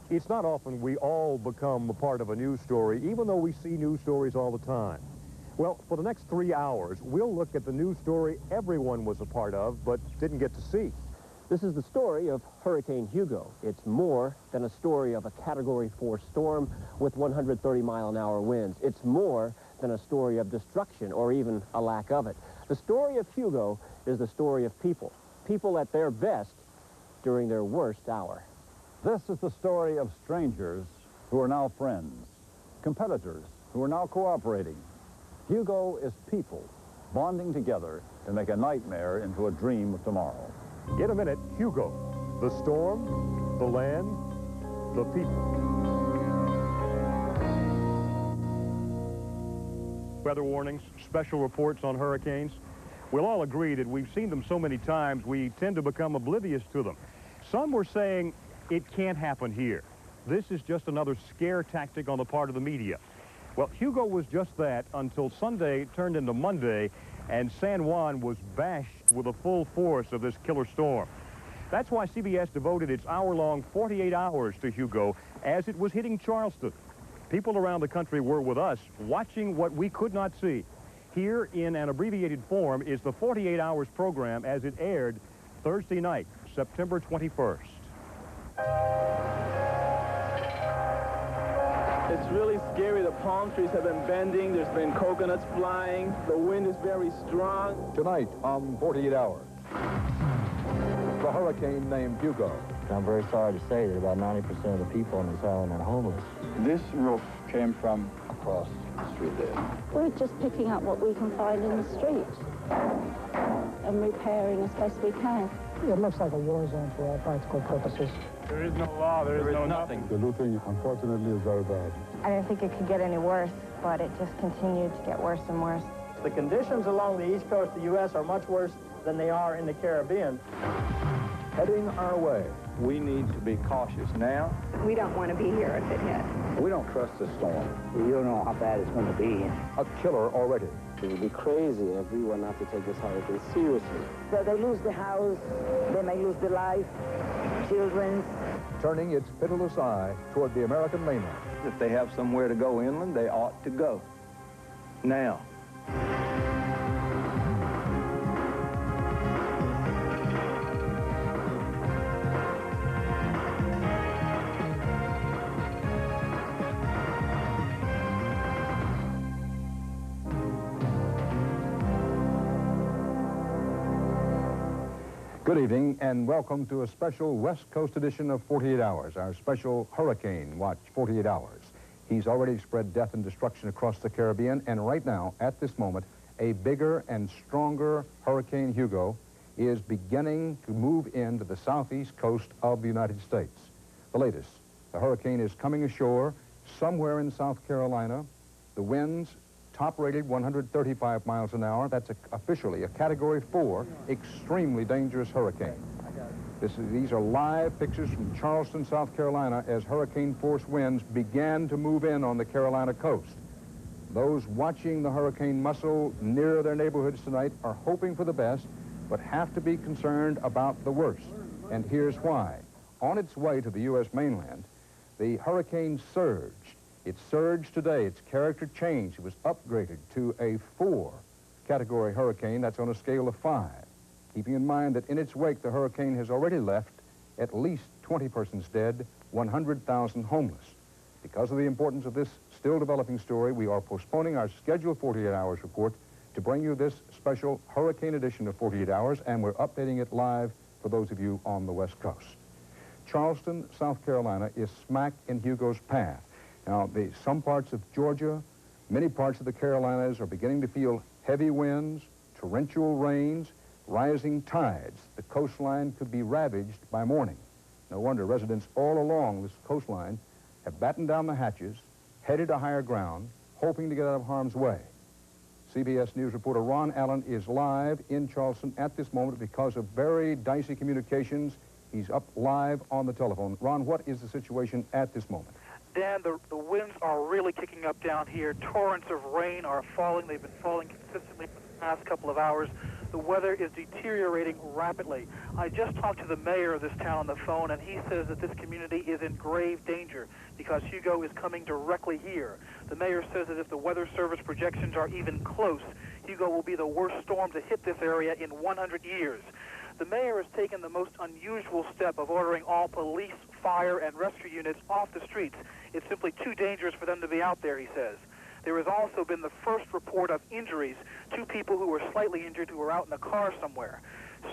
It's not often we all become a part of a news story, even though we see news stories all the time. Well, for the next 3 hours, we'll look at the news story everyone was a part of, but didn't get to see. This is the story of Hurricane Hugo. It's more than a story of a Category 4 storm with 130-mile-an-hour winds. It's more than a story of destruction or even a lack of it. The story of Hugo is the story of people. People at their best during their worst hour. This is the story of strangers who are now friends, competitors who are now cooperating. Hugo is people bonding together to make a nightmare into a dream of tomorrow. In a minute, Hugo, the storm, the land, the people. Weather warnings, special reports on hurricanes. We'll all agree that we've seen them so many times, we tend to become oblivious to them. Some were saying it can't happen here. This is just another scare tactic on the part of the media. Well, Hugo was just that until Sunday turned into Monday, and San Juan was bashed with the full force of this killer storm. That's why CBS devoted its hour-long 48 hours to Hugo as it was hitting Charleston. People around the country were with us, watching what we could not see. Here, in an abbreviated form, is the 48 hours program as it aired Thursday night, September 21st. It's really scary. The palm trees have been bending. There's been coconuts flying. The wind is very strong. Tonight on 48 Hours, the hurricane named Hugo. I'm very sorry to say that about 90% of the people on this island are homeless. This roof came from across the street there. We're just picking up what we can find in the street and repairing as best we can. It looks like a war zone for all practical purposes. There is no law. There is no nothing. The looting, unfortunately, is very bad. I didn't think it could get any worse, but it just continued to get worse and worse. The conditions along the east coast of the U.S. are much worse than they are in the Caribbean. Heading our way, we need to be cautious now. We don't want to be here if it hits. We don't trust the storm. You don't know how bad it's going to be. A killer already. It would be crazy if we were not to take this hurricane seriously. So they lose the house, they may lose their life, children. Turning its pitiless eye toward the American mainland. If they have somewhere to go inland, they ought to go. Now. Good evening and welcome to a special West Coast edition of 48 Hours, our special Hurricane Watch 48 Hours. He's already spread death and destruction across the Caribbean, and right now, at this moment, a bigger and stronger Hurricane Hugo is beginning to move into the southeast coast of the United States. The latest, the hurricane is coming ashore somewhere in South Carolina. The winds top-rated 135 miles an hour. That's officially a Category 4 extremely dangerous hurricane. These are live pictures from Charleston, South Carolina, as hurricane force winds began to move in on the Carolina coast. Those watching the hurricane muscle near their neighborhoods tonight are hoping for the best, but have to be concerned about the worst. And here's why. On its way to the U.S. mainland, the hurricane surged. It surged today. Its character changed. It was upgraded to a 4 category hurricane. That's on a scale of 5. Keeping in mind that in its wake, the hurricane has already left at least 20 persons dead, 100,000 homeless. Because of the importance of this still developing story, we are postponing our scheduled 48 Hours report to bring you this special hurricane edition of 48 Hours, and we're updating it live for those of you on the West Coast. Charleston, South Carolina is smack in Hugo's path. Now, some parts of Georgia, many parts of the Carolinas are beginning to feel heavy winds, torrential rains, rising tides. The coastline could be ravaged by morning. No wonder residents all along this coastline have battened down the hatches, headed to higher ground, hoping to get out of harm's way. CBS News reporter Ron Allen is live in Charleston at this moment because of very dicey communications. He's up live on the telephone. Ron, what is the situation at this moment? Dan, the winds are really kicking up down here. Torrents of rain are falling. They've been falling consistently for the past couple of hours. The weather is deteriorating rapidly. I just talked to the mayor of this town on the phone, and he says that this community is in grave danger because Hugo is coming directly here. The mayor says that if the Weather Service projections are even close, Hugo will be the worst storm to hit this area in 100 years. The mayor has taken the most unusual step of ordering all police, fire, and rescue units off the streets. It's simply too dangerous for them to be out there, he says. There has also been the first report of injuries, 2 people who were slightly injured who were out in a car somewhere.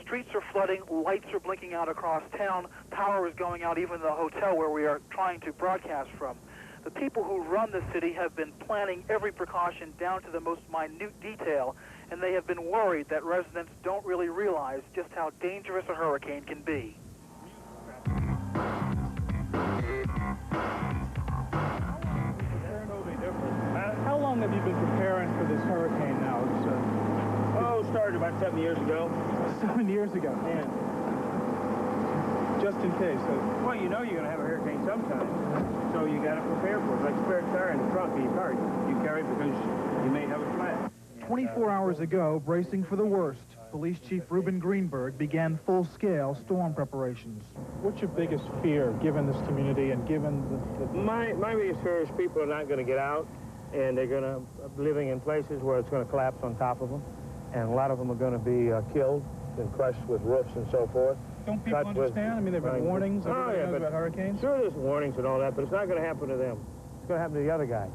Streets are flooding, lights are blinking out across town, power is going out even in the hotel where we are trying to broadcast from. The people who run the city have been planning every precaution down to the most minute detail, and they have been worried that residents don't really realize just how dangerous a hurricane can be. How long have you been preparing for this hurricane now? Started about 7 years ago. 7 years ago? Yeah. Just in case. Well, you know you're going to have a hurricane sometime, so you got to prepare for it. Like spare tire in the trunk of your car, you carry it because you may have a flat. 24 hours ago, bracing for the worst, Police Chief Reuben Greenberg began full-scale storm preparations. What's your biggest fear, given this community and given the... My biggest fear is people are not going to get out, and they're going to be living in places where it's going to collapse on top of them, and a lot of them are going to be killed and crushed with roofs and so forth. Don't people understand? I mean, there have been warnings about hurricanes. Sure, there's warnings and all that, but it's not going to happen to them. It's going to happen to the other guy.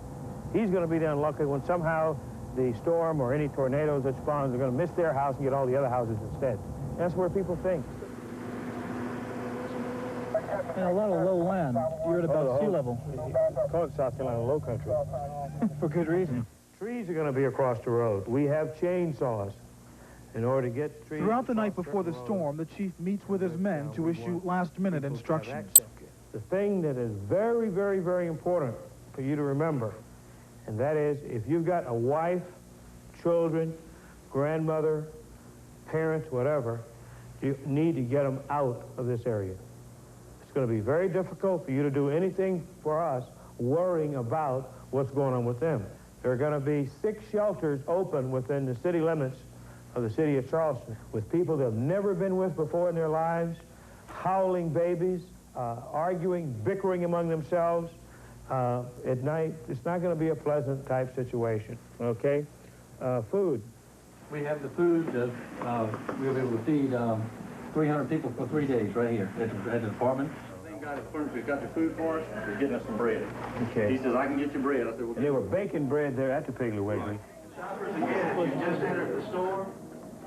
He's going to be the unlucky when somehow the storm or any tornadoes that spawns are going to miss their house and get all the other houses instead. That's where people think. And a lot of low land. You're at about sea level. It's called South Carolina low country. For good reason. Trees are going to be across the road. We have chainsaws in order to get trees. Throughout the night before the storm, the chief meets with his men to issue last-minute instructions. The thing that is very, very, very important for you to remember, and that is if you've got a wife, children, grandmother, parents, whatever, you need to get them out of this area. It's going to be very difficult for you to do anything for us worrying about what's going on with them. There are going to be 6 shelters open within the city limits of the city of Charleston with people they've never been with before in their lives, howling babies, arguing, bickering among themselves. At night, it's not going to be a pleasant type situation, okay? Food. We have the food. We'll be able to feed 300 people for 3 days right here at the department. He's got the food for us. He's getting us some bread. Okay. He says, I can get you bread. I said, well, they were baking bread there at the Piggly Wiggly. Shoppers, again, if you just entered the store,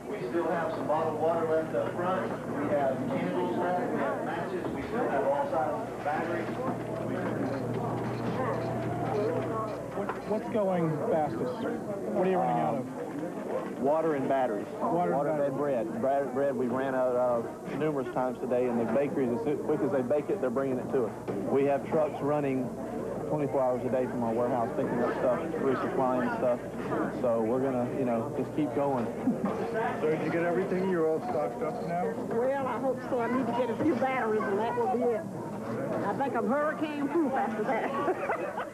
we still have some bottled water left up front. We have candles left. We have matches. We still have all sizes of batteries. What's going fastest? What are you running out of? Water and batteries. Water and bread. Bread we ran out of numerous times today, and the bakeries, as quick as they bake it, they're bringing it to us. We have trucks running 24 hours a day from our warehouse picking up stuff, resupplying stuff. So we're going to, just keep going. So did you get everything? You're all stocked up now? Well, I hope so. I need to get a few batteries, and that will be it. I think I'm hurricane-proof after that.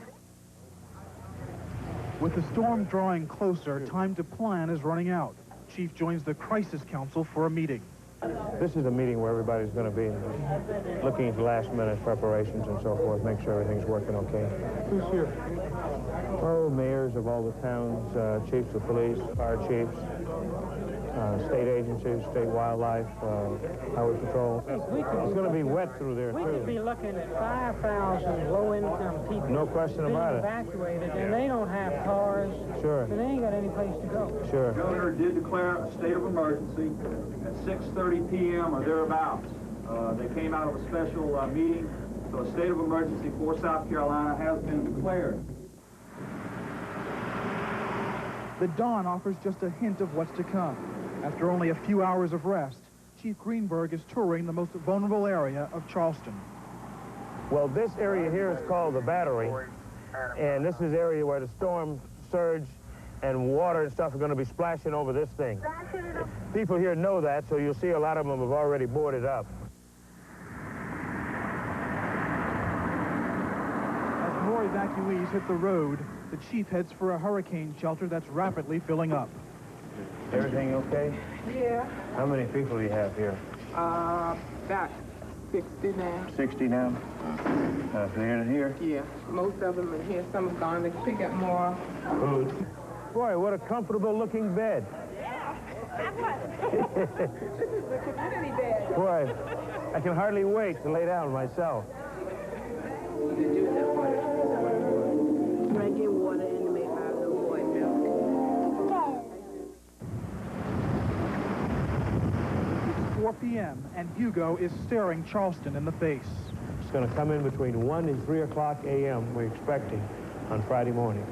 With the storm drawing closer, time to plan is running out. Chief joins the Crisis Council for a meeting. This is a meeting where everybody's going to be looking at last-minute preparations and so forth, make sure everything's working okay. Who's here? Oh, mayors of all the towns, chiefs of police, fire chiefs, state agencies, state wildlife, highway patrol. It's going to be wet through there, We too. could be looking at 5,000 low-income people. No question about it. Evacuated, and they don't have cars. Sure. So they ain't got any place to go. Sure. The governor did declare a state of emergency at 6:30 p.m. or thereabouts. They came out of a special meeting, so a state of emergency for South Carolina has been declared. The dawn offers just a hint of what's to come. After only a few hours of rest, Chief Greenberg is touring the most vulnerable area of Charleston. Well, this area here is called the Battery, and this is the area where the storm surge and water and stuff are going to be splashing over this thing. People here know that, so you'll see a lot of them have already boarded up. As more evacuees hit the road, the chief heads for a hurricane shelter that's rapidly filling up. Everything okay? Yeah. How many people do you have here? About 60 now. 60 now. Here and here? Yeah, most of them are here. Some have gone to pick up more. Food. Boy, what a comfortable looking bed. This is the community bed. Boy, I can hardly wait to lay down myself. Drinking water and make my little boy milk. It's 4 p.m. and Hugo is staring Charleston in the face. It's going to come in between 1 and 3 o'clock a.m. we're expecting on Friday morning.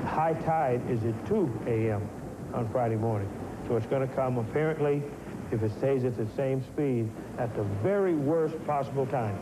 High tide is at 2 a.m. on Friday morning. So it's going to come, apparently, if it stays at the same speed, at the very worst possible time.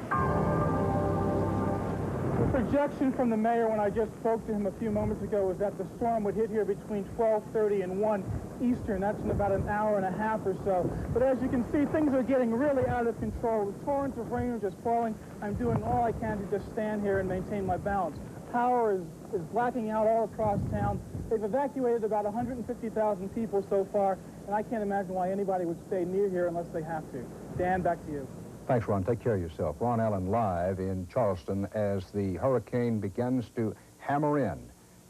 The projection from the mayor when I just spoke to him a few moments ago was that the storm would hit here between 12:30 and 1 Eastern. That's in about an hour and a half or so. But as you can see, things are getting really out of control. The torrents of rain are just falling. I'm doing all I can to just stand here and maintain my balance. Power is blacking out all across town. They've evacuated about 150,000 people so far, and I can't imagine why anybody would stay near here unless they have to. Dan, back to you. Thanks, Ron. Take care of yourself. Ron Allen live in Charleston as the hurricane begins to hammer in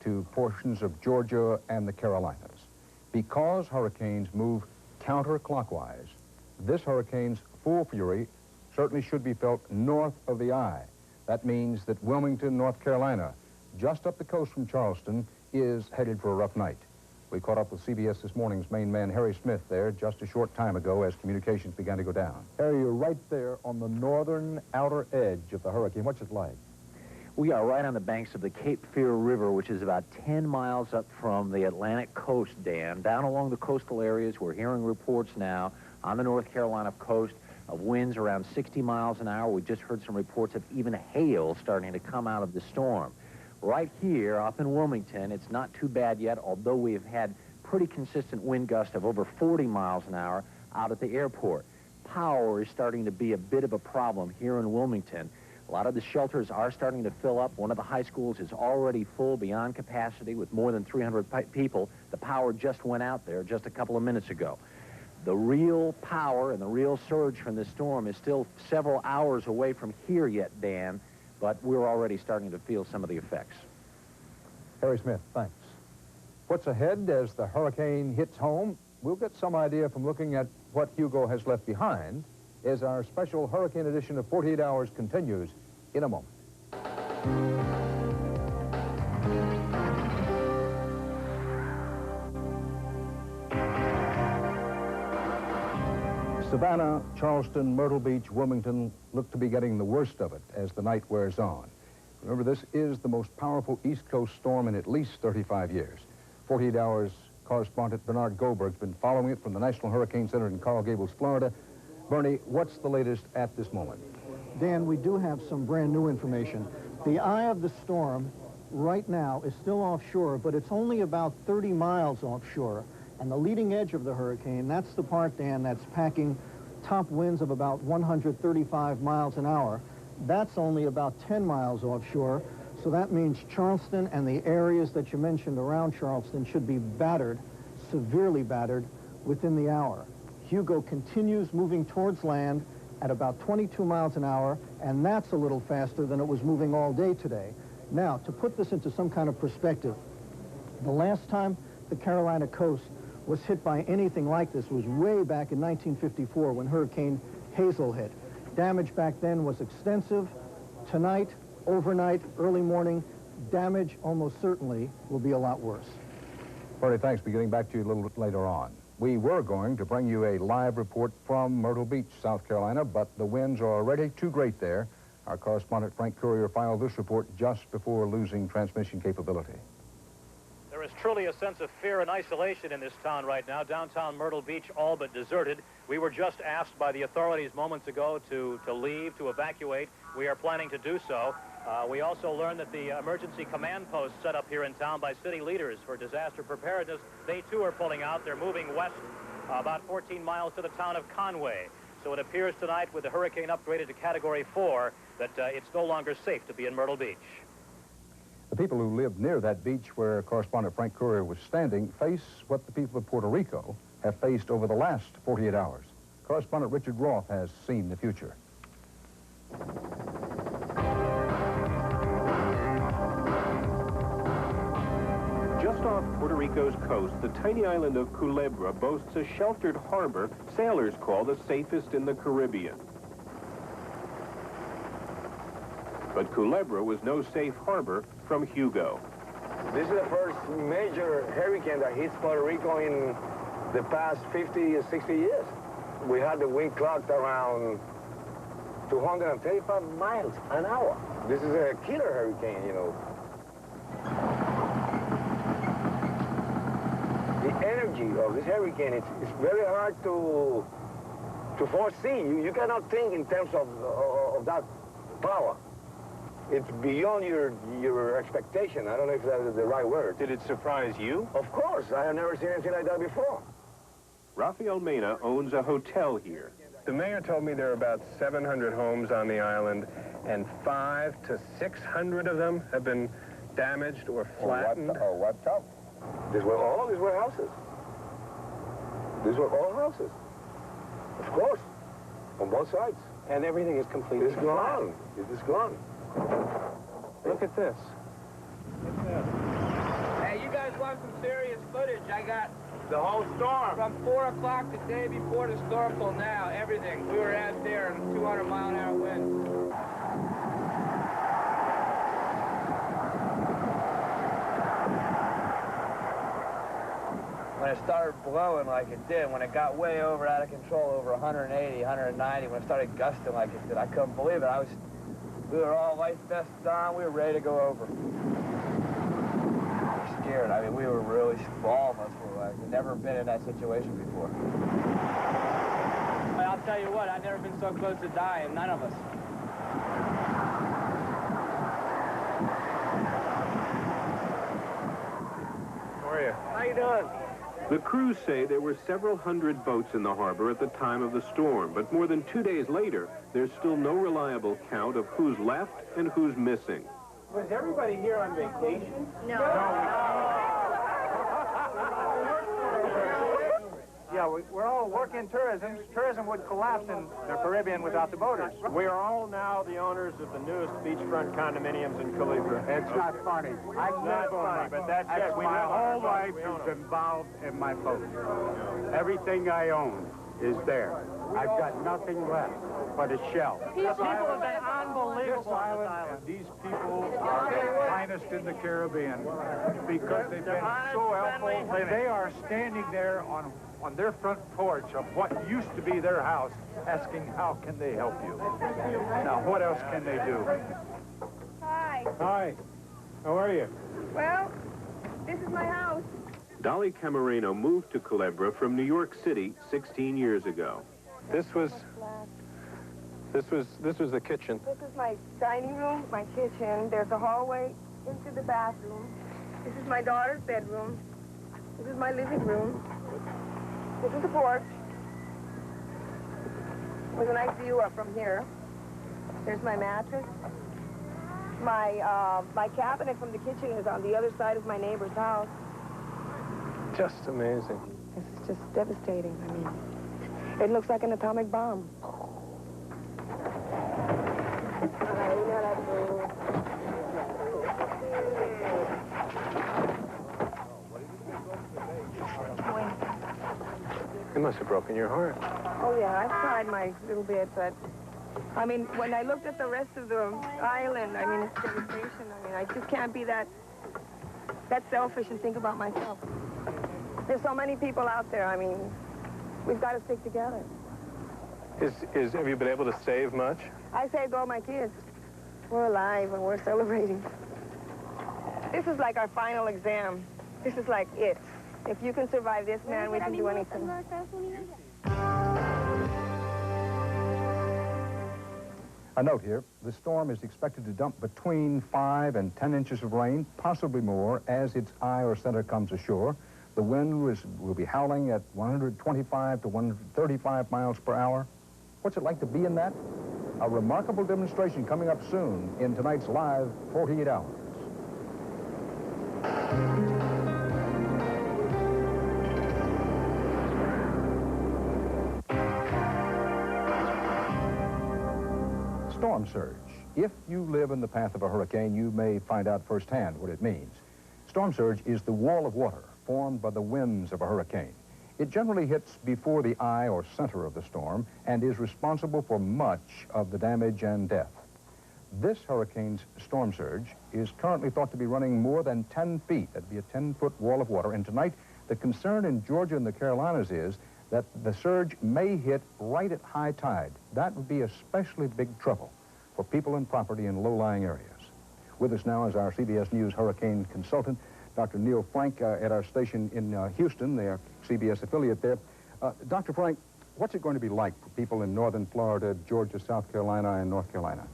to portions of Georgia and the Carolinas. Because hurricanes move counterclockwise, this hurricane's full fury certainly should be felt north of the eye. That means that Wilmington, North Carolina, just up the coast from Charleston, is headed for a rough night. We caught up with CBS This Morning's main man, Harry Smith, there just a short time ago as communications began to go down. Harry, you're right there on the northern outer edge of the hurricane. What's it like? We are right on the banks of the Cape Fear River, which is about 10 miles up from the Atlantic coast, Dan. Down along the coastal areas, we're hearing reports now on the North Carolina coast of winds around 60 miles an hour. We just heard some reports of even hail starting to come out of the storm. Right here, up in Wilmington, it's not too bad yet, although we have had pretty consistent wind gusts of over 40 miles an hour out at the airport. Power is starting to be a bit of a problem here in Wilmington. A lot of the shelters are starting to fill up. One of the high schools is already full beyond capacity with more than 300 people. The power just went out there just a couple of minutes ago. The real power and the real surge from this storm is still several hours away from here yet, Dan, but we're already starting to feel some of the effects. Harry Smith, thanks. What's ahead as the hurricane hits home? We'll get some idea from looking at what Hugo has left behind as our special hurricane edition of 48 Hours continues in a moment. Savannah, Charleston, Myrtle Beach, Wilmington look to be getting the worst of it as the night wears on. Remember, this is the most powerful East Coast storm in at least 35 years. 48 Hours correspondent Bernard Goldberg's been following it from the National Hurricane Center in Coral Gables, Florida. Bernie, what's the latest at this moment? Dan, we do have some brand new information. The eye of the storm right now is still offshore, but it's only about 30 miles offshore. And the leading edge of the hurricane, that's the part, Dan, that's packing top winds of about 135 miles an hour. That's only about 10 miles offshore. So that means Charleston and the areas that you mentioned around Charleston should be battered, severely battered, within the hour. Hugo continues moving towards land at about 22 miles an hour, and that's a little faster than it was moving all day today. Now, to put this into some kind of perspective, the last time the Carolina coast was hit by anything like this was way back in 1954 when Hurricane Hazel hit. Damage back then was extensive. Tonight, overnight, early morning, damage almost certainly will be a lot worse. Bernie, thanks. We'll be getting back to you a little bit later on. We were going to bring you a live report from Myrtle Beach, South Carolina, but the winds are already too great there. Our correspondent Frank Courier filed this report just before losing transmission capability. There is truly a sense of fear and isolation in this town right now. Downtown Myrtle Beach all but deserted. We were just asked by the authorities moments ago to leave, to evacuate. We are planning to do so. We also learned that the emergency command post set up here in town by city leaders for disaster preparedness, they too are pulling out. They're moving west about 14 miles to the town of Conway. So it appears tonight with the hurricane upgraded to Category 4 that it's no longer safe to be in Myrtle Beach. The people who lived near that beach where correspondent Frank Courier was standing face what the people of Puerto Rico have faced over the last 48 hours. Correspondent Richard Roth has seen the future. Just off Puerto Rico's coast, the tiny island of Culebra boasts a sheltered harbor sailors call the safest in the Caribbean. But Culebra was no safe harbor from Hugo. This is the first major hurricane that hits Puerto Rico in the past 50 or 60 years. We had the wind clocked around 235 miles an hour. This is a killer hurricane, you know. The energy of this hurricane, it's very hard to foresee. You cannot think in terms of that power. It's beyond your expectation. I don't know if that is the right word. Did it surprise you? Of course. I have never seen anything like that before. Rafael Mena owns a hotel here. The mayor told me there are about 700 homes on the island, and 500 to 600 of them have been damaged or flattened. What's up? These were houses. These were all houses. Of course. On both sides. And everything is completely It's gone. It is gone. Look at this. Hey, you guys want some serious footage? I got the whole storm. From 4 o'clock the day before the storm till now, everything. We were out there in 200-mile-an-hour winds. When it started blowing like it did, when it got way out of control, over 180, 190, when it started gusting like it did, I couldn't believe it. We were all life vests on. We were ready to go over. We were scared. I mean, we were really, all of us were like, we've never been in that situation before. I'll tell you what, I've never been so close to dying, none of us. How are you? How you doing? The crews say there were several hundred boats in the harbor at the time of the storm, but more than 2 days later, there's still no reliable count of who's left and who's missing. Was everybody here on vacation? No. Yeah, we're all working tourism. Tourism would collapse in the Caribbean without the boaters. We are all now the owners of the newest beachfront condominiums in Culebra. It's not funny. It's not funny, but that's just my whole life is involved in my boat. Everything I own is there. I've got nothing left but a shell. These people have been unbelievable on this island. And these people are the finest in the Caribbean because they've been so helpful. They are standing there on their front porch of what used to be their house, asking how can they help you. Now, what else can they do? Hi. Hi. How are you? Well, this is my house. Dolly Camareno moved to Culebra from New York City 16 years ago. This was the kitchen. This is my dining room, my kitchen. There's a hallway into the bathroom. This is my daughter's bedroom. This is my living room. This is the porch. With a nice view up from here. There's my mattress. My cabinet from the kitchen is on the other side of my neighbor's house. Just amazing. This is just devastating. I mean, it looks like an atomic bomb. It must have broken your heart. Oh, yeah, I've cried my little bit, but, I mean, when I looked at the rest of the island, I mean, it's devastation. I mean, I just can't be that selfish and think about myself. There's so many people out there. I mean, we've got to stick together. Have you been able to save much? I saved all my kids. We're alive and we're celebrating. This is like our final exam. This is like it. If you can survive this, man, we can do anything. A note here, the storm is expected to dump between 5 and 10 inches of rain, possibly more, as its eye or center comes ashore. The wind will be howling at 125 to 135 miles per hour. What's it like to be in that? A remarkable demonstration coming up soon in tonight's live 48 Hours. storm surge. If you live in the path of a hurricane, you may find out firsthand what it means. Storm surge is the wall of water formed by the winds of a hurricane. It generally hits before the eye or center of the storm and is responsible for much of the damage and death. This hurricane's storm surge is currently thought to be running more than 10 feet. That'd be a 10-foot wall of water. And tonight, the concern in Georgia and the Carolinas is that the surge may hit right at high tide. That would be especially big trouble for people and property in low-lying areas. With us now is our CBS News hurricane consultant, Dr. Neil Frank, at our station in Houston, the CBS affiliate there. Dr. Frank, what's it going to be like for people in northern Florida, Georgia, South Carolina, and North Carolina?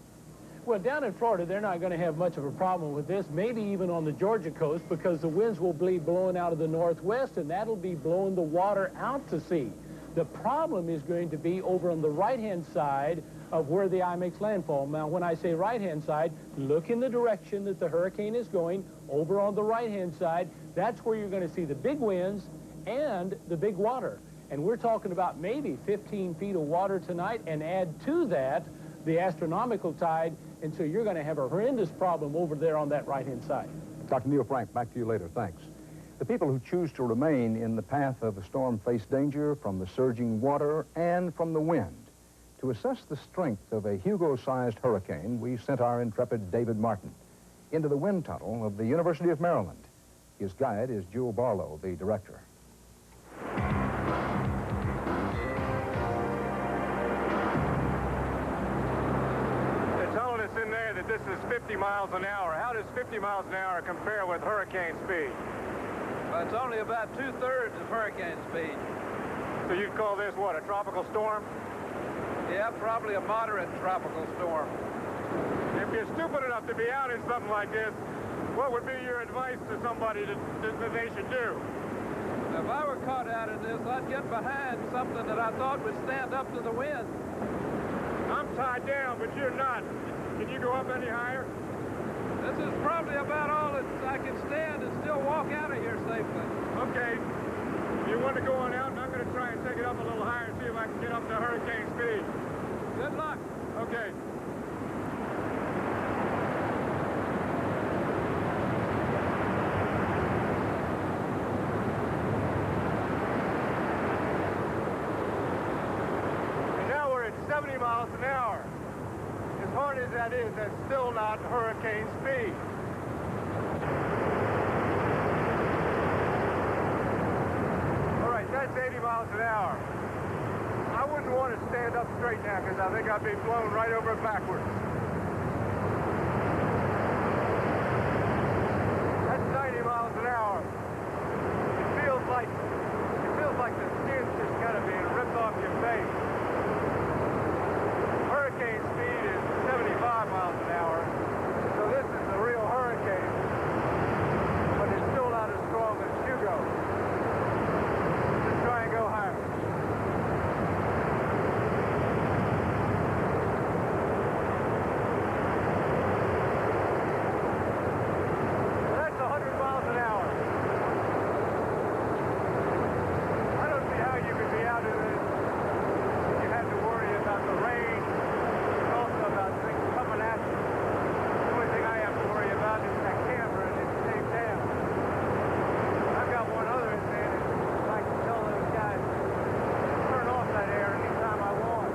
Well, down in Florida, they're not going to have much of a problem with this, maybe even on the Georgia coast, because the winds will be blowing out of the northwest, and that'll be blowing the water out to sea. The problem is going to be over on the right-hand side of where the eye makes landfall. Now, when I say right-hand side, look in the direction that the hurricane is going. Over on the right-hand side, that's where you're going to see the big winds and the big water. And we're talking about maybe 15 feet of water tonight, and add to that the astronomical tide, and so you're going to have a horrendous problem over there on that right-hand side. Dr. Neil Frank, back to you later. Thanks. The people who choose to remain in the path of the storm face danger from the surging water and from the wind. To assess the strength of a Hugo-sized hurricane, we sent our intrepid David Martin into the wind tunnel of the University of Maryland. His guide is Jewel Barlow, the director. In there that this is 50 miles an hour. How does 50 miles an hour compare with hurricane speed? Well, it's only about 2/3 of hurricane speed. So you'd call this, what, a tropical storm? Yeah, probably a moderate tropical storm. If you're stupid enough to be out in something like this, what would be your advice to somebody that they should do? If I were caught out in this, I'd get behind something that I thought would stand up to the wind. I'm tied down, but you're not. Can you go up any higher? This is probably about all that I can stand and still walk out of here safely. Okay. You want to go on out, and I'm going to try and take it up a little higher and see if I can get up to hurricane speed. Good luck. Okay. And now we're at 70 miles an hour. As hard as that is, that's still not hurricane speed. All right, that's 80 miles an hour. I wouldn't want to stand up straight now because I think I'd be blown right over backwards. That's 90 miles an hour. It feels like the skin's just kind of being ripped off your face. Hurricane speed is 75 miles an hour, so this is a real hurricane, but it's still not as strong as Hugo. Let's try and go higher. That's 100 miles an hour. I don't see how you could be out in this if you had to worry about the rain. Also about things coming at you. The only thing I have to worry about is that camera and it's taped down. I've got one other advantage. I can tell those guys to turn off that air anytime I want.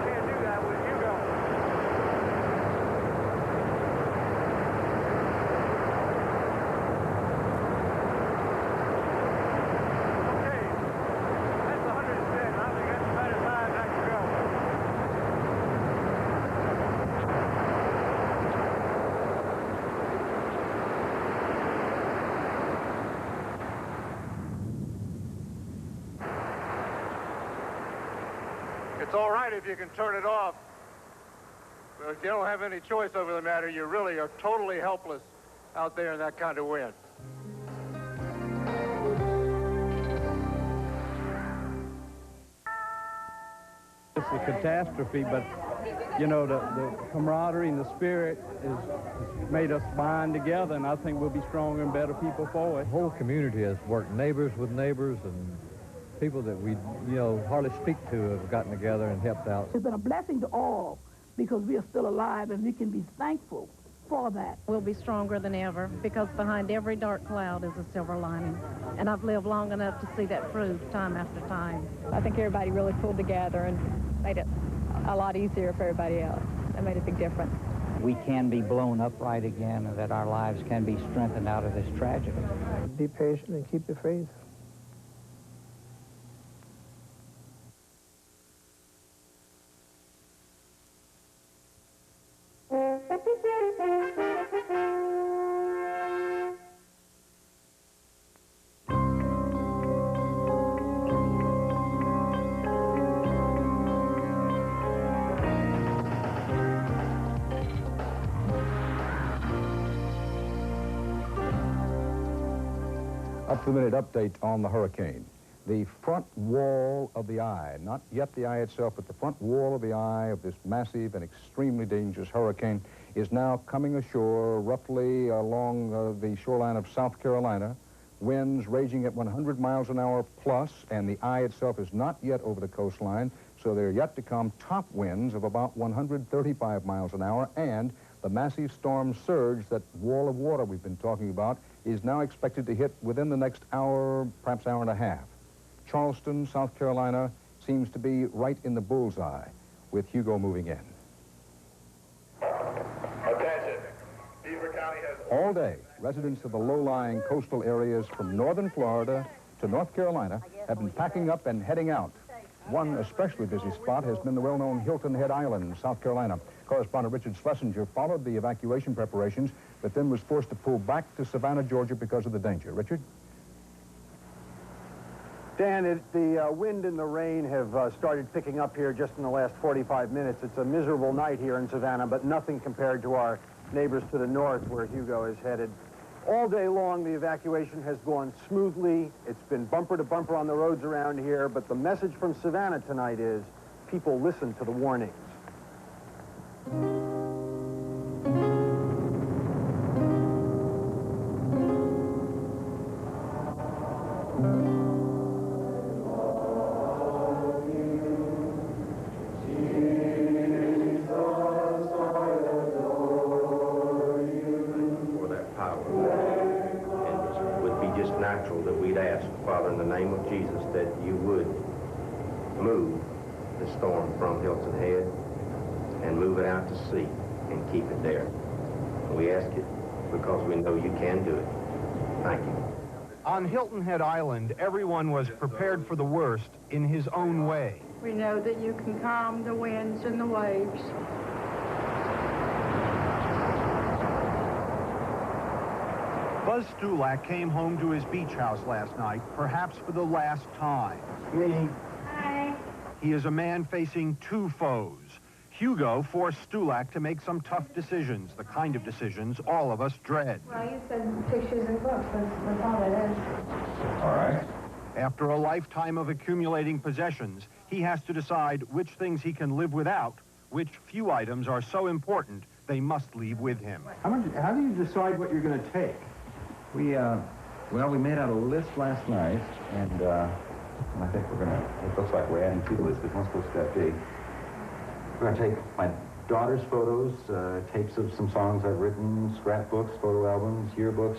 Can't do that with Hugo. Okay, that's 110. I think that's about as high as I can go. It's all right if you can turn it off, but if you don't have any choice over the matter, you really are totally helpless out there in that kind of wind. It's a catastrophe, but, you know, the camaraderie and the spirit has made us bind together, and I think we'll be stronger and better people for it. The whole community has worked, neighbors with neighbors, and people that we, hardly speak to have gotten together and helped out. It's been a blessing to all, because we are still alive, and we can be thankful for that. We'll be stronger than ever, because behind every dark cloud is a silver lining. And I've lived long enough to see that proved time after time. I think everybody really pulled together and made it a lot easier for everybody else. That made a big difference. We can be blown upright again, and that our lives can be strengthened out of this tragedy. Be patient and keep the faith. Up-to-the-minute update on the hurricane. The front wall of the eye, not yet the eye itself, but the front wall of the eye of this massive and extremely dangerous hurricane is now coming ashore roughly along the shoreline of South Carolina. Winds raging at 100 miles an hour plus, and the eye itself is not yet over the coastline, so there are yet to come top winds of about 135 miles an hour, and the massive storm surge, that wall of water we've been talking about, is now expected to hit within the next hour, perhaps hour and a half. Charleston, South Carolina, seems to be right in the bullseye, with Hugo moving in. Attention. Beaver County has... All day, residents of the low-lying coastal areas from northern Florida to North Carolina have been packing up and heading out. One especially busy spot has been the well-known Hilton Head Island, South Carolina. Correspondent Richard Schlesinger followed the evacuation preparations, but then was forced to pull back to Savannah, Georgia because of the danger. Richard? Dan, the wind and the rain have started picking up here just in the last 45 minutes. It's a miserable night here in Savannah, but nothing compared to our neighbors to the north where Hugo is headed. All day long, the evacuation has gone smoothly. It's been bumper to bumper on the roads around here, but the message from Savannah tonight is people listen to the warnings. That we'd ask, Father, in the name of Jesus, that you would move the storm from Hilton Head and move it out to sea and keep it there. We ask it because we know you can do it. Thank you. On Hilton Head Island, everyone was prepared for the worst in his own way. We know that you can calm the winds and the waves. Buzz Stulak came home to his beach house last night, perhaps for the last time. Hi. He is a man facing two foes. Hugo forced Stulak to make some tough decisions, the kind of decisions all of us dread. Well, you said pictures and books. That's all it is. All right. After a lifetime of accumulating possessions, he has to decide which things he can live without, which few items are so important they must leave with him. How do you decide what you're going to take? Well, we made out a list last night, and I think it looks like we're adding to the list because one's supposed to that big. We're going to take my daughter's photos, tapes of some songs I've written, scrapbooks, photo albums, yearbooks,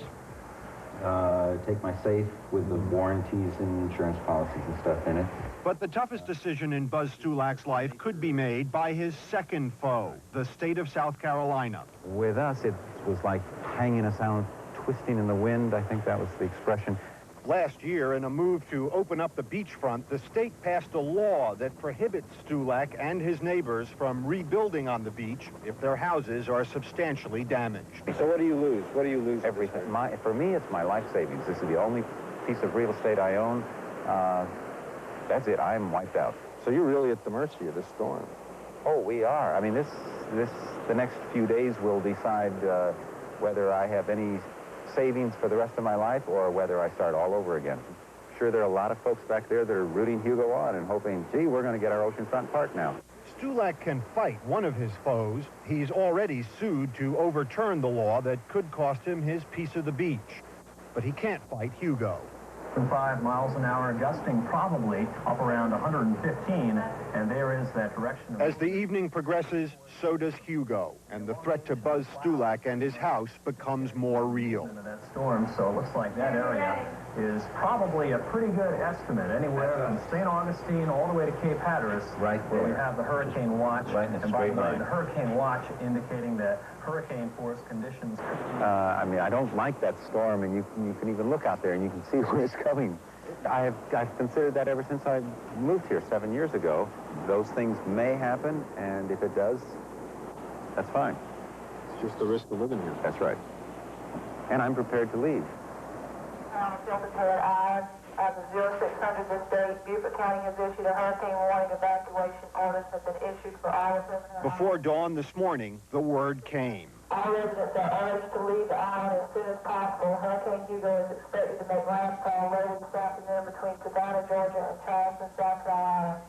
take my safe with the warranties and insurance policies and stuff in it. But the toughest decision in Buzz Stulak's life could be made by his second foe, the state of South Carolina. With us, it was like hanging us out, twisting in the wind. I think that was the expression. Last year, in a move to open up the beachfront, the state passed a law that prohibits Stulak and his neighbors from rebuilding on the beach if their houses are substantially damaged. So what do you lose? What do you lose? Everything. For me, it's my life savings. This is the only piece of real estate I own. That's it. I'm wiped out. So you're really at the mercy of this storm. Oh, we are. I mean, the next few days will decide whether I have any savings for the rest of my life or whether I start all over again. I'm sure there are a lot of folks back there that are rooting Hugo on and hoping, gee, we're going to get our oceanfront park now. Stulak can fight one of his foes. He's already sued to overturn the law that could cost him his piece of the beach. But he can't fight Hugo. 5 miles an hour, gusting probably up around 115, and there is that direction. As the evening progresses, so does Hugo, and the threat to Buzz Stulak and his house becomes more real. That storm, so it looks like that area is probably a pretty good estimate, anywhere from St. Augustine all the way to Cape Hatteras, right where we have the hurricane watch. Right in the straight line. The hurricane watch indicating that hurricane force conditions. I mean, I don't like that storm, and you can even look out there and you can see where it's coming. I've considered that ever since I moved here 7 years ago. Those things may happen, and if it does, that's fine. It's just the risk of living here. That's right. And I'm prepared to leave. As of 0600 this day, Beaufort County has issued a hurricane warning. Evacuation orders have been issued for all residents. Before dawn this morning, the word came. All residents are urged to leave the island as soon as possible. Hurricane Hugo is expected to make landfall later this afternoon between Savannah, Georgia, and Charleston, South Carolina.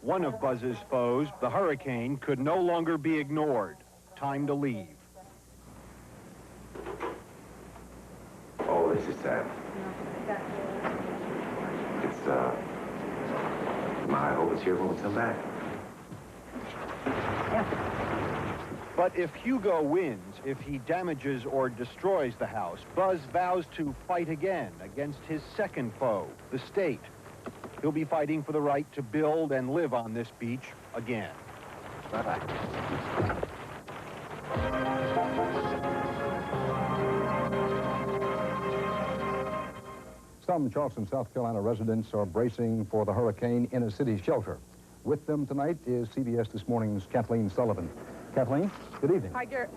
One of Buzz's foes, the hurricane, could no longer be ignored. Time to leave. Oh, this is sad. It's, I hope it's here when we come back. But if Hugo wins, if he damages or destroys the house, Buzz vows to fight again against his second foe, the state. He'll be fighting for the right to build and live on this beach again. Bye-bye. Some Charleston, South Carolina residents are bracing for the hurricane in a city shelter. With them tonight is CBS This Morning's Kathleen Sullivan. Kathleen, good evening. Hi, Garrett.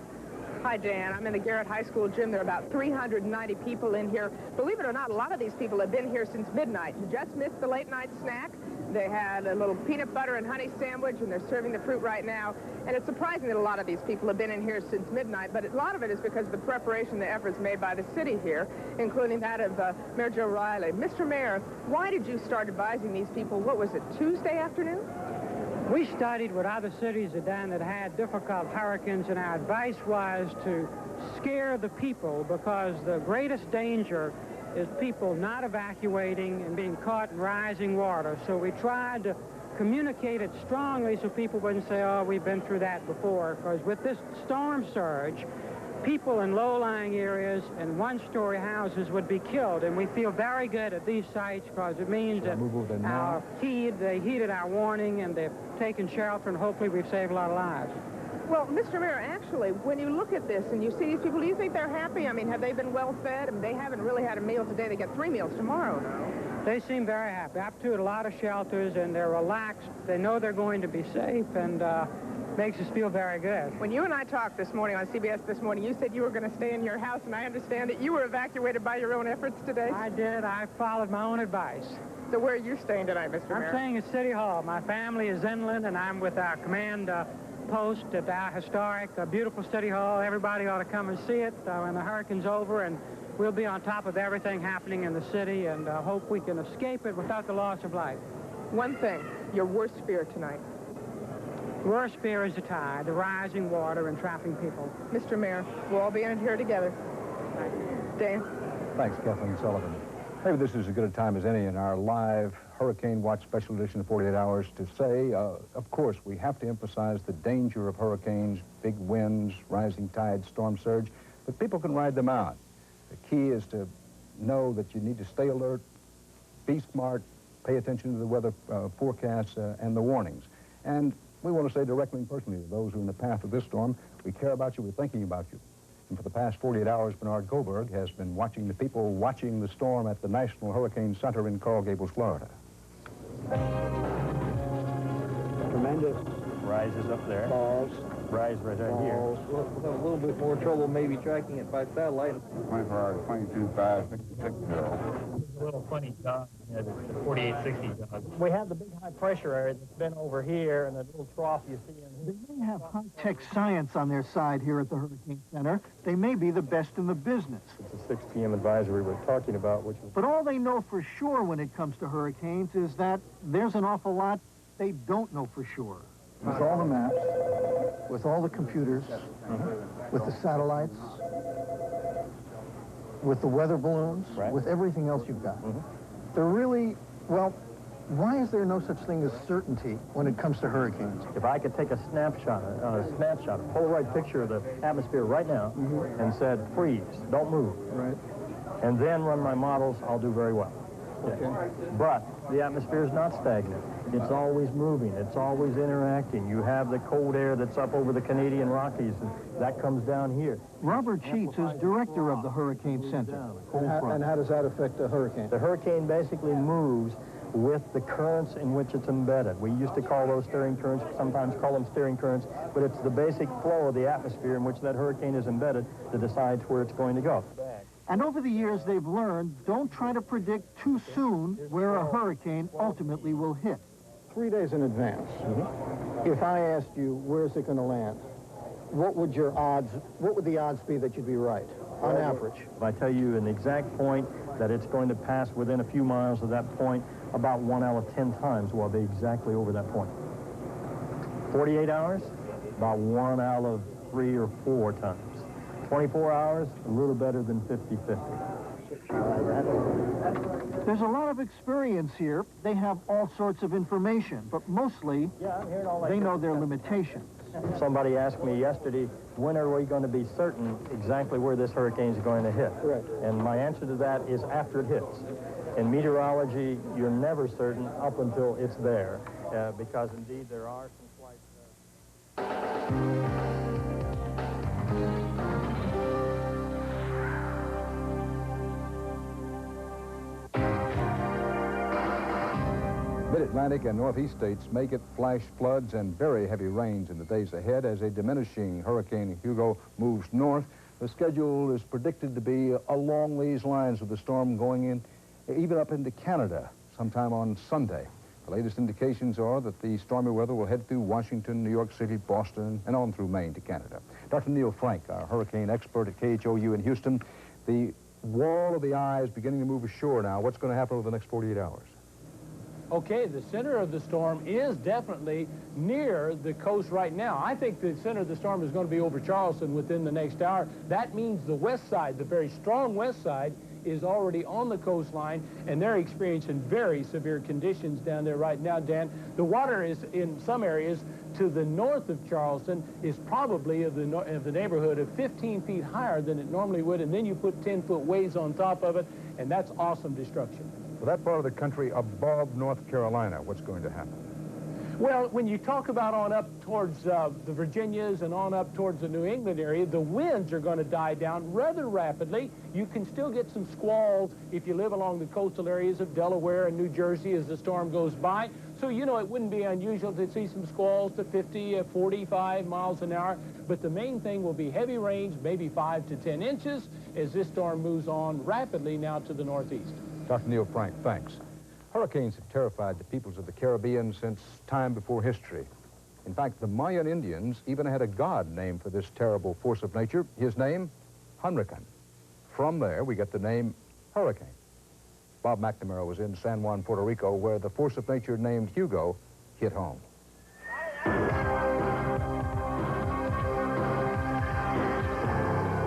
Hi, Dan. I'm in the Garrett High School gym. There are about 390 people in here. Believe it or not, a lot of these people have been here since midnight. You just missed the late-night snack. They had a little peanut butter and honey sandwich, and they're serving the fruit right now. And it's surprising that a lot of these people have been in here since midnight, but a lot of it is because of the preparation, the efforts made by the city here, including that of Mayor Joe Riley. Mr. Mayor, why did you start advising these people? What was it, Tuesday afternoon? We studied what other cities had done that had difficult hurricanes, and our advice was to scare the people, because the greatest danger is people not evacuating and being caught in rising water. So we tried to communicate it strongly so people wouldn't say, oh, we've been through that before, because with this storm surge, people in low-lying areas and one-story houses would be killed, and we feel very good at these sites because it means that they heeded our warning and they've taken shelter, and hopefully we've saved a lot of lives. Well, Mr. Mayor, actually, when you look at this and you see these people, do you think they're happy? I mean, have they been well fed? I mean, they haven't really had a meal today. They get 3 meals tomorrow, no? They seem very happy. I've toured a lot of shelters, and they're relaxed. They know they're going to be safe, and makes us feel very good. When you and I talked this morning on CBS This Morning, you said you were going to stay in your house, and I understand that you were evacuated by your own efforts today. I did. I followed my own advice. So where are you staying tonight, Mr. Mayor? I'm staying at City Hall. My family is inland, and I'm with our command post at our historic, beautiful City Hall. Everybody ought to come and see it when the hurricane's over, and we'll be on top of everything happening in the city, and hope we can escape it without the loss of life. One thing, your worst fear tonight. Worst fear is the tide, the rising water, and trapping people. Mr. Mayor, we'll all be in here together. Dan? Thanks, Kathleen Sullivan. Maybe this is as good a time as any in our live Hurricane Watch Special Edition of 48 Hours to say, of course, we have to emphasize the danger of hurricanes, big winds, rising tides, storm surge, but people can ride them out. The key is to know that you need to stay alert, be smart, pay attention to the weather forecasts and the warnings. And we want to say directly and personally to those who are in the path of this storm, we care about you, we're thinking about you. And for the past 48 hours, Bernard Goldberg has been watching the people watching the storm at the National Hurricane Center in Coral Gables, Florida. Tremendous rises up there. Falls. Rise right out here. We'll have a little bit more trouble maybe tracking it by satellite. 24 hours, 22.566 mil. A little funny jog, the 4860 jog. We have the big high pressure area that's been over here, and the little trough you see in here. They may have high-tech science on their side here at the Hurricane Center. They may be the best in the business. It's a 6 p.m. advisory we're talking about, which is... But all they know for sure when it comes to hurricanes is that there's an awful lot they don't know for sure. With all the maps, with all the computers, with the satellites, with the weather balloons, with everything else you've got. They're really, well, why is there no such thing as certainty when it comes to hurricanes? If I could take a snapshot, a Polaroid picture of the atmosphere right now, and said, freeze, don't move, right, and then run my models, I'll do very well. Okay. But the atmosphere is not stagnant. It's always moving. It's always interacting. You have the cold air that's up over the Canadian Rockies, and that comes down here. Robert Sheets is director of the Hurricane Center. And how does that affect the hurricane? The hurricane basically moves with the currents in which it's embedded. We used to call those steering currents, sometimes call them steering currents, but it's the basic flow of the atmosphere in which that hurricane is embedded that decides where it's going to go. And over the years, they've learned, don't try to predict too soon where a hurricane ultimately will hit. 3 days in advance, if I asked you, where's it going to land, what would the odds be that you'd be right, on average? If I tell you an exact point that it's going to pass within a few miles of that point, about 1 out of 10 times will be exactly over that point. 48 hours, about 1 out of 3 or 4 times. 24 hours, a little better than 50-50. There's a lot of experience here. They have all sorts of information, but mostly they know their limitations. Somebody asked me yesterday, when are we going to be certain exactly where this hurricane is going to hit? Right. And my answer to that is after it hits. In meteorology, you're never certain up until it's there, because indeed there are some quite... Mid-Atlantic and Northeast states may get flash floods and very heavy rains in the days ahead as a diminishing Hurricane Hugo moves north. The schedule is predicted to be along these lines, with the storm going in even up into Canada sometime on Sunday. The latest indications are that the stormy weather will head through Washington, New York City, Boston, and on through Maine to Canada. Dr. Neil Frank, our hurricane expert at KHOU in Houston, the wall of the eye is beginning to move ashore now. What's going to happen over the next 48 hours? Okay, the center of the storm is definitely near the coast right now. I think the center of the storm is going to be over Charleston within the next hour. That means the west side, the very strong west side, is already on the coastline, and they're experiencing very severe conditions down there right now, Dan. The water is, in some areas, to the north of Charleston, is probably of the neighborhood of 15 feet higher than it normally would, and then you put 10-foot waves on top of it, and that's awesome destruction. For that part of the country above North Carolina, what's going to happen? Well, when you talk about on up towards the Virginias and on up towards the New England area, the winds are going to die down rather rapidly. You can still get some squalls if you live along the coastal areas of Delaware and New Jersey as the storm goes by. So, you know, it wouldn't be unusual to see some squalls to 50, 45 miles an hour. But the main thing will be heavy rains, maybe 5 to 10 inches, as this storm moves on rapidly now to the northeast. Dr. Neil Frank, thanks. Hurricanes have terrified the peoples of the Caribbean since time before history. In fact, the Mayan Indians even had a god named for this terrible force of nature. His name, Hunrican. From there, we get the name hurricane. Bob McNamara was in San Juan, Puerto Rico, where the force of nature named Hugo hit home.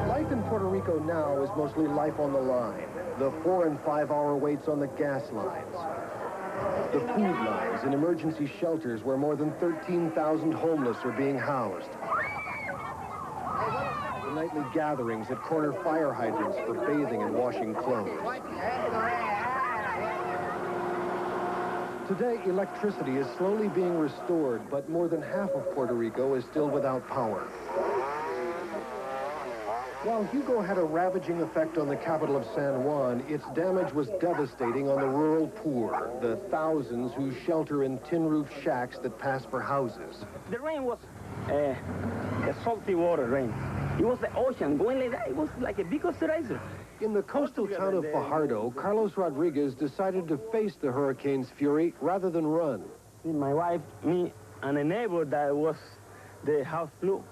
Life in Puerto Rico now is mostly life on the line. The 4- and 5-hour waits on the gas lines. The food lines in emergency shelters where more than 13,000 homeless are being housed. The nightly gatherings at corner fire hydrants for bathing and washing clothes. Today, electricity is slowly being restored, but more than half of Puerto Rico is still without power. While Hugo had a ravaging effect on the capital of San Juan, its damage was devastating on the rural poor, the thousands who shelter in tin-roof shacks that pass for houses. The rain was a salty water rain. It was the ocean going like that. It was like a big oxidizer. In the coastal town of Fajardo, Carlos Rodriguez decided to face the hurricane's fury rather than run. My wife, me, and a neighbor that was the house flew.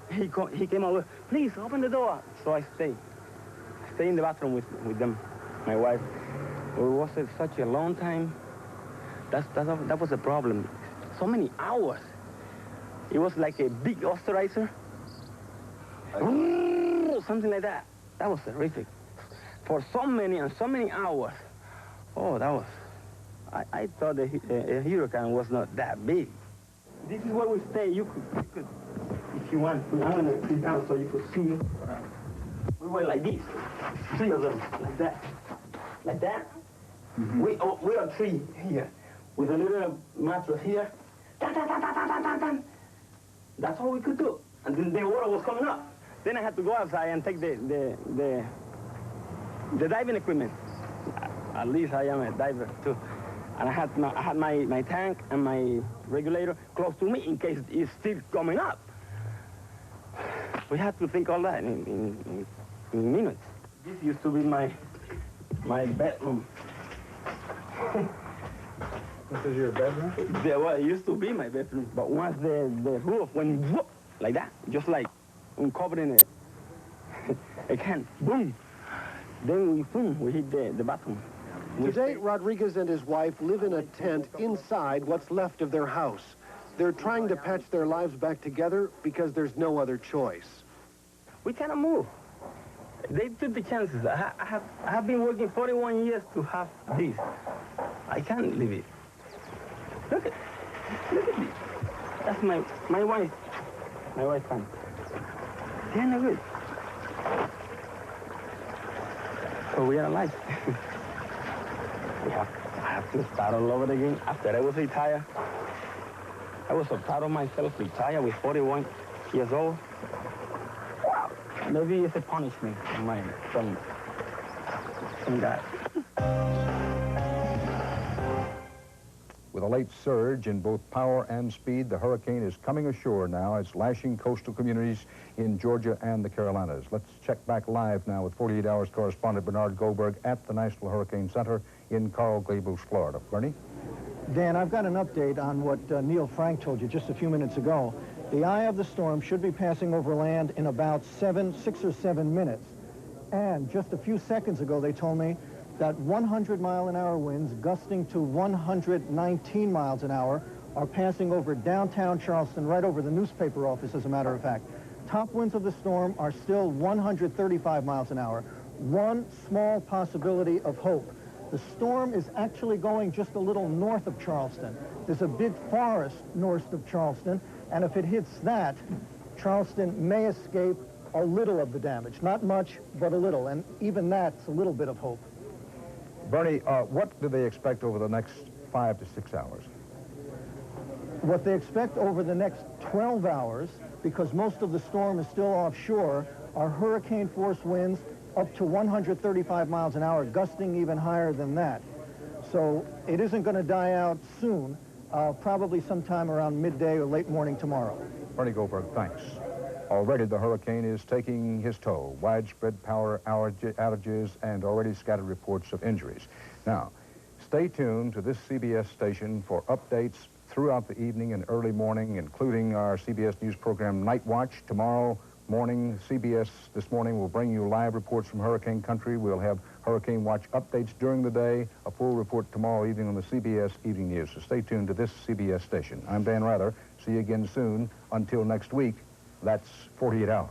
He came over, please open the door. So I stayed in the bathroom with them, my wife. It was such a long time. That was the problem. So many hours. It was like a big oxidizer. Something like that. That was terrific. For so many hours. Oh, that was... I thought a hurricane was not that big. This is where we stay. You could if you want, I'm going to sit down so you could see. We were like this, 3 of them, like that. Like that. Mm-hmm. We are 3 here, with a little mattress here. Dun, dun, dun, dun, dun, dun, dun. That's all we could do. And then the water was coming up. Then I had to go outside and take the diving equipment. At least I am a diver too. And I had my tank and my regulator close to me in case it's still coming up. We had to think all that in minutes. This used to be my bedroom. This is your bedroom? Well, it used to be my bedroom, but once the roof went whoop, like that, just like uncovering a can, boom. Then we hit the bathroom. Today, Rodriguez and his wife live in a tent inside what's left of their house. They're trying to patch their lives back together because there's no other choice. We cannot move. They took the chances. I have been working 41 years to have this. I can't leave it. Look at this. That's my wife. My wife's son. They're no good. So we are alive. I have to start all over again. After I was retired, I was so proud of myself, retired with 41 years old. Wow. Maybe it's a punishment from God. With a late surge in both power and speed, the hurricane is coming ashore now. It's lashing coastal communities in Georgia and the Carolinas. Let's check back live now with 48 Hours correspondent Bernard Goldberg at the National Hurricane Center in Coral Gables, Florida. Bernie? Dan, I've got an update on what Neil Frank told you just a few minutes ago. The eye of the storm should be passing over land in about 6 or 7 minutes. And just a few seconds ago, they told me that 100-mile-an-hour winds gusting to 119 miles an hour are passing over downtown Charleston, right over the newspaper office, as a matter of fact. Top winds of the storm are still 135 miles an hour. One small possibility of hope. The storm is actually going just a little north of Charleston. There's a big forest north of Charleston, and if it hits that, Charleston may escape a little of the damage. Not much, but a little, and even that's a little bit of hope. Bernie, what do they expect over the next 5 to 6 hours? What they expect over the next 12 hours, because most of the storm is still offshore, are hurricane-force winds up to 135 miles an hour, gusting even higher than that. So it isn't going to die out soon, probably sometime around midday or late morning tomorrow. Bernie Goldberg, thanks. Already the hurricane is taking his toll. Widespread power outages and already scattered reports of injuries. Now, stay tuned to this CBS station for updates throughout the evening and early morning, including our CBS News program Night Watch. Tomorrow morning, CBS This Morning will bring you live reports from Hurricane Country. We'll have Hurricane Watch updates during the day, a full report tomorrow evening on the CBS Evening News. So stay tuned to this CBS station. I'm Dan Rather. See you again soon. Until next week, that's 48 Hours.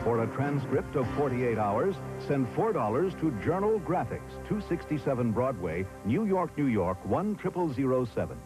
For a transcript of 48 Hours, send $4 to Journal Graphics, 267 Broadway, New York, New York, 10007.